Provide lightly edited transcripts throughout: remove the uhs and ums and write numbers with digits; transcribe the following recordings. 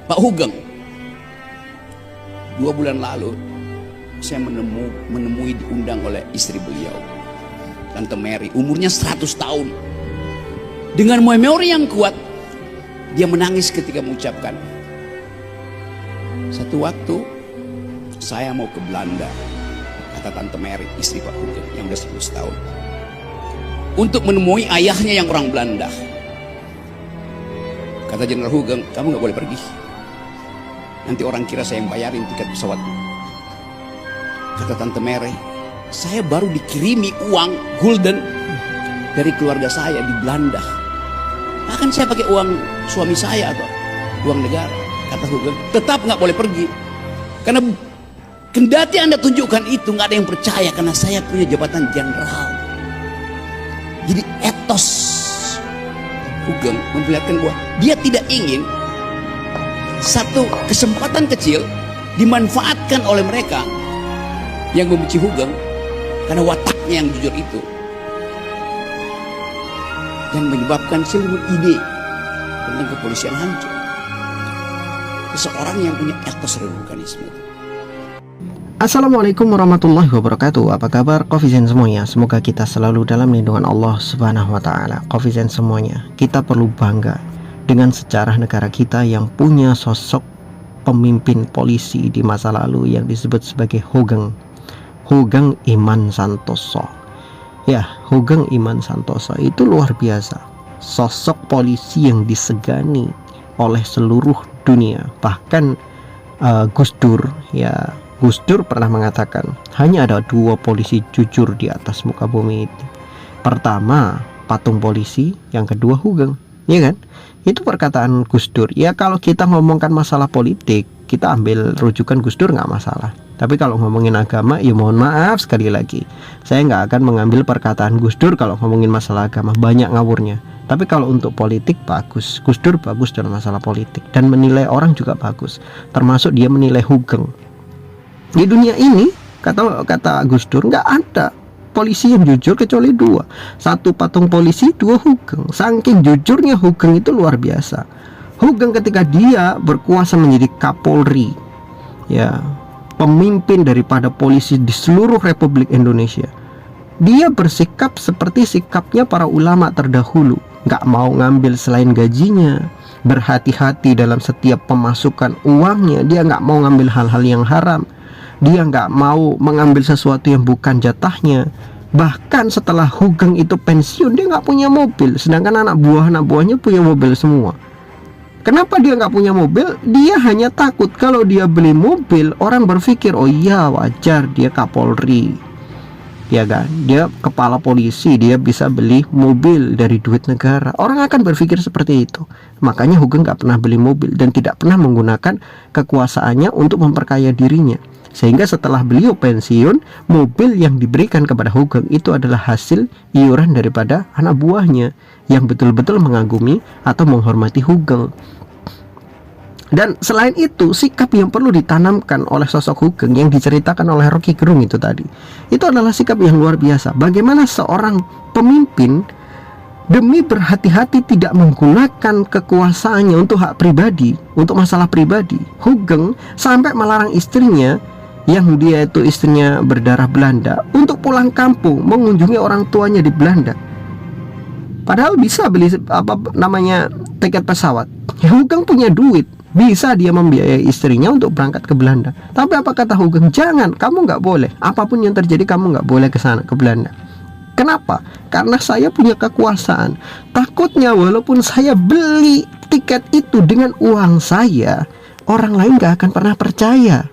Pak Hugeng, 2 bulan lalu saya menemui diundang oleh istri beliau, Tante Mary, umurnya 100 tahun. Dengan memori yang kuat, dia menangis ketika mengucapkan, satu waktu saya mau ke Belanda, kata Tante Mary, istri Pak Hugeng yang udah 100 tahun, untuk menemui ayahnya yang orang Belanda. Kata Jenderal Hugeng, kamu gak boleh pergi, nanti orang kira saya yang bayarin tiket pesawatmu. Kata Tante Mary, saya baru dikirimi uang gulden dari keluarga saya di Belanda, bahkan saya pakai uang suami saya atau uang negara. Kata Hugeng, tetap gak boleh pergi, karena kendati Anda tunjukkan itu, gak ada yang percaya, karena saya punya jabatan jenderal. Jadi etos Hugeng memperlihatkan bahwa dia tidak ingin satu kesempatan kecil dimanfaatkan oleh mereka yang membenci Hugeng karena wataknya yang jujur itu, yang menyebabkan seluruh ide tentang kepolisian hancur. Seseorang yang punya etos republikanisme. Assalamualaikum warahmatullahi wabarakatuh. Apa kabar Covizen semuanya? Semoga kita selalu dalam lindungan Allah Subhanahu wa taala. Covizen semuanya, kita perlu bangga dengan sejarah negara kita yang punya sosok pemimpin polisi di masa lalu yang disebut sebagai Hugeng Iman Santoso. Ya, Hugeng Iman Santoso itu luar biasa. Sosok polisi yang disegani oleh seluruh dunia. Bahkan Gus Dur pernah mengatakan hanya ada 2 polisi jujur di atas muka bumi itu. Pertama patung polisi, yang kedua Hugeng, ya kan? Itu perkataan Gus Dur. Ya kalau kita ngomongkan masalah politik, kita ambil rujukan Gus Dur nggak masalah. Tapi kalau ngomongin agama, ya mohon maaf sekali lagi, saya nggak akan mengambil perkataan Gus Dur kalau ngomongin masalah agama, banyak ngawurnya. Tapi kalau untuk politik bagus, Gus Dur bagus dalam masalah politik, dan menilai orang juga bagus, termasuk dia menilai Hugeng. Di dunia ini, kata Gus Dur, nggak ada polisi yang jujur kecuali 2. 1 patung polisi, 2 Hugeng. Saking jujurnya Hugeng itu luar biasa. Hugeng ketika dia berkuasa menjadi Kapolri, ya, pemimpin daripada polisi di seluruh Republik Indonesia, dia bersikap seperti sikapnya para ulama terdahulu, nggak mau ngambil selain gajinya, berhati-hati dalam setiap pemasukan uangnya, dia nggak mau ngambil hal-hal yang haram, dia nggak mau mengambil sesuatu yang bukan jatahnya. Bahkan setelah Hugeng itu pensiun, dia nggak punya mobil, sedangkan anak buahnya punya mobil semua. Kenapa dia nggak punya mobil? Dia hanya takut kalau dia beli mobil, orang berpikir, oh iya wajar, dia Kapolri, ya kan, dia kepala polisi, dia bisa beli mobil dari duit negara. Orang akan berpikir seperti itu. Makanya Hugeng nggak pernah beli mobil dan tidak pernah menggunakan kekuasaannya untuk memperkaya dirinya. Sehingga setelah beliau pensiun, mobil yang diberikan kepada Hugeng itu adalah hasil iuran daripada anak buahnya yang betul-betul mengagumi atau menghormati Hugeng. Dan selain itu, sikap yang perlu ditanamkan oleh sosok Hugeng yang diceritakan oleh Rocky Gerung itu tadi, itu adalah sikap yang luar biasa. Bagaimana seorang pemimpin demi berhati-hati tidak menggunakan kekuasaannya untuk hak pribadi, untuk masalah pribadi. Hugeng sampai melarang istrinya, yang dia itu istrinya berdarah Belanda, untuk pulang kampung mengunjungi orang tuanya di Belanda. Padahal bisa beli tiket pesawat. Hugeng punya duit, bisa dia membiayai istrinya untuk berangkat ke Belanda. Tapi apa kata Hugeng? Jangan, kamu nggak boleh. Apapun yang terjadi, kamu nggak boleh ke sana, ke Belanda. Kenapa? Karena saya punya kekuasaan. Takutnya walaupun saya beli tiket itu dengan uang saya, orang lain nggak akan pernah percaya.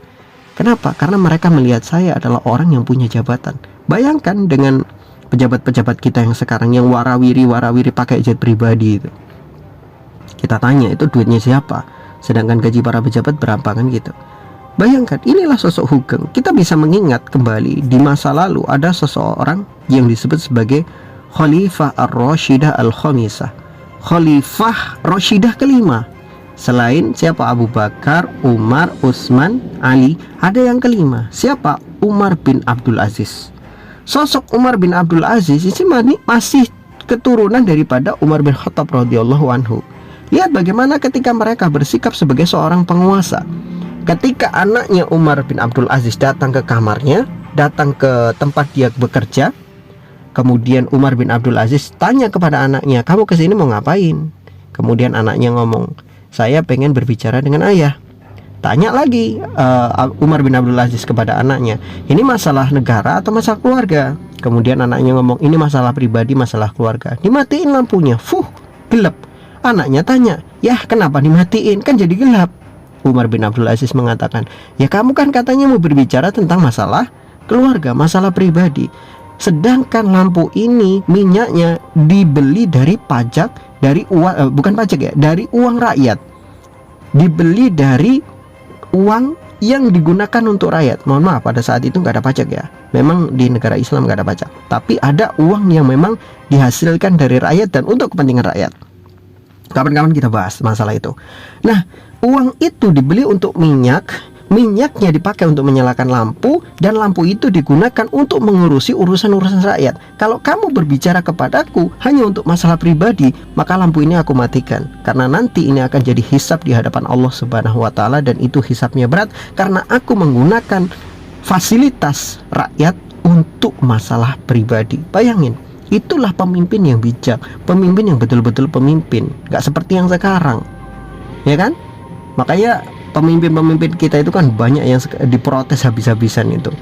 Kenapa? Karena mereka melihat saya adalah orang yang punya jabatan. Bayangkan dengan pejabat-pejabat kita yang sekarang yang warawiri pakai jet pribadi itu. Kita tanya, itu duitnya siapa? Sedangkan gaji para pejabat berapa, kan gitu. Bayangkan, inilah sosok Hugeng. Kita bisa mengingat kembali di masa lalu ada seseorang yang disebut sebagai Khalifah Ar-Rashidah Al-Khamisah, Khalifah Rashidah kelima. Selain siapa? Abu Bakar, Umar, Utsman, Ali, ada yang kelima. Siapa? Umar bin Abdul Aziz. Sosok Umar bin Abdul Aziz ini masih keturunan daripada Umar bin Khattab radhiyallahu anhu. Lihat bagaimana ketika mereka bersikap sebagai seorang penguasa. Ketika anaknya Umar bin Abdul Aziz datang ke kamarnya, datang ke tempat dia bekerja, kemudian Umar bin Abdul Aziz tanya kepada anaknya, kamu kesini mau ngapain? Kemudian anaknya ngomong, saya pengen berbicara dengan ayah. Tanya lagi Umar bin Abdul Aziz kepada anaknya, ini masalah negara atau masalah keluarga? Kemudian anaknya ngomong, ini masalah pribadi, masalah keluarga. Dimatiin lampunya, gelap. Anaknya tanya, ya kenapa dimatiin? Kan jadi gelap. Umar bin Abdul Aziz mengatakan, ya kamu kan katanya mau berbicara tentang masalah keluarga, masalah pribadi. Sedangkan lampu ini minyaknya dibeli dari pajak, dari uang, bukan pajak ya, dari uang rakyat. Dibeli dari uang yang digunakan untuk rakyat. Mohon maaf, pada saat itu nggak ada pajak ya. Memang di negara Islam nggak ada pajak, tapi ada uang yang memang dihasilkan dari rakyat dan untuk kepentingan rakyat. Kapan-kapan kita bahas masalah itu. Nah, uang itu dibeli untuk minyak, minyaknya dipakai untuk menyalakan lampu, dan lampu itu digunakan untuk mengurusi urusan-urusan rakyat. Kalau kamu berbicara kepadaku hanya untuk masalah pribadi, maka lampu ini aku matikan, karena nanti ini akan jadi hisab di hadapan Allah Subhanahu wa Ta'ala, dan itu hisabnya berat karena aku menggunakan fasilitas rakyat untuk masalah pribadi. Bayangin, itulah pemimpin yang bijak, pemimpin yang betul-betul pemimpin, gak seperti yang sekarang, ya kan? Makanya pemimpin-pemimpin kita itu kan banyak yang diprotes habis-habisan itu.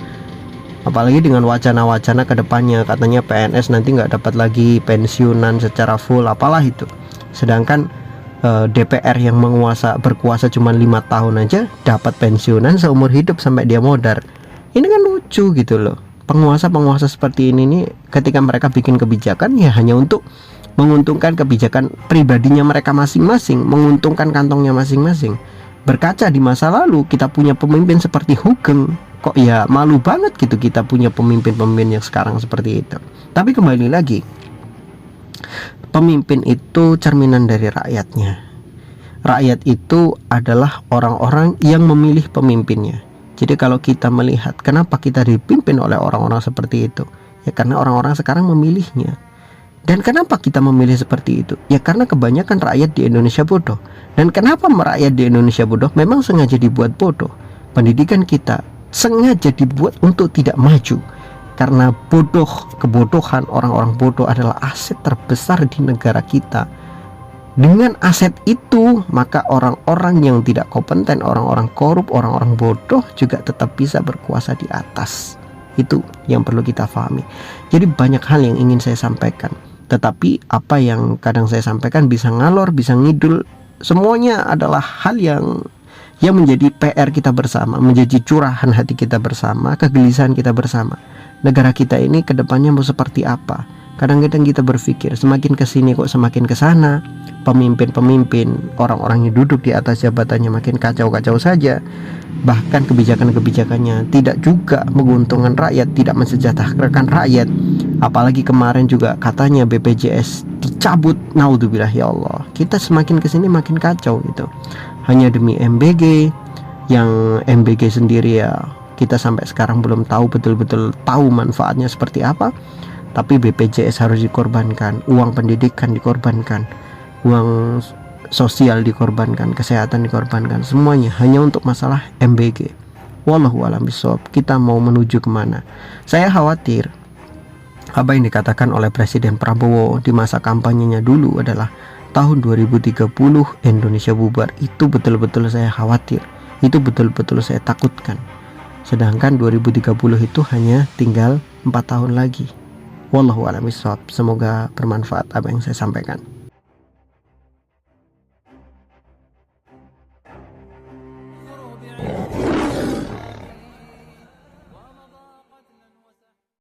Apalagi dengan wacana-wacana ke depannya, katanya PNS nanti nggak dapat lagi pensiunan secara full, apalah itu. Sedangkan DPR yang berkuasa cuma 5 tahun aja dapat pensiunan seumur hidup sampai dia modar. Ini kan lucu gitu loh. Penguasa-penguasa seperti ini nih, ketika mereka bikin kebijakan ya hanya untuk menguntungkan kebijakan pribadinya mereka masing-masing, menguntungkan kantongnya masing-masing. Berkaca di masa lalu, kita punya pemimpin seperti Hugeng, kok ya malu banget gitu kita punya pemimpin-pemimpin yang sekarang seperti itu. Tapi kembali lagi, pemimpin itu cerminan dari rakyatnya. Rakyat itu adalah orang-orang yang memilih pemimpinnya. Jadi kalau kita melihat kenapa kita dipimpin oleh orang-orang seperti itu, ya karena orang-orang sekarang memilihnya. Dan kenapa kita memilih seperti itu? Ya karena kebanyakan rakyat di Indonesia bodoh. Dan kenapa rakyat di Indonesia bodoh? Memang sengaja dibuat bodoh. Pendidikan kita sengaja dibuat untuk tidak maju. Karena kebodohan orang-orang bodoh adalah aset terbesar di negara kita. Dengan aset itu, maka orang-orang yang tidak kompeten, orang-orang korup, orang-orang bodoh juga tetap bisa berkuasa di atas. Itu yang perlu kita pahami. Jadi banyak hal yang ingin saya sampaikan, tetapi apa yang kadang saya sampaikan bisa ngalor, bisa ngidul. Semuanya adalah hal yang menjadi PR kita bersama, menjadi curahan hati kita bersama, kegelisahan kita bersama. Negara kita ini kedepannya mau seperti apa? Kadang-kadang kita berpikir semakin kesini kok semakin kesana. Pemimpin-pemimpin, orang-orang yang duduk di atas jabatannya makin kacau-kacau saja. Bahkan kebijakan-kebijakannya tidak juga menguntungkan rakyat, tidak mensejahterakan rakyat. Apalagi kemarin juga katanya BPJS dicabut. Naudzubillah, ya Allah. Kita semakin kesini makin kacau gitu. Hanya demi MBG, yang MBG sendiri ya kita sampai sekarang belum tahu betul-betul tahu manfaatnya seperti apa. Tapi BPJS harus dikorbankan, uang pendidikan dikorbankan, uang sosial dikorbankan, kesehatan dikorbankan, semuanya hanya untuk masalah MBG. Wallahu a'lam bishawab. Kita mau menuju kemana? Saya khawatir apa yang dikatakan oleh Presiden Prabowo di masa kampanyenya dulu adalah tahun 2030 Indonesia bubar. Itu betul-betul saya khawatir, itu betul-betul saya takutkan. Sedangkan 2030 itu hanya tinggal 4 tahun lagi. Wallahu a'lam bishawab. Semoga bermanfaat apa yang saya sampaikan.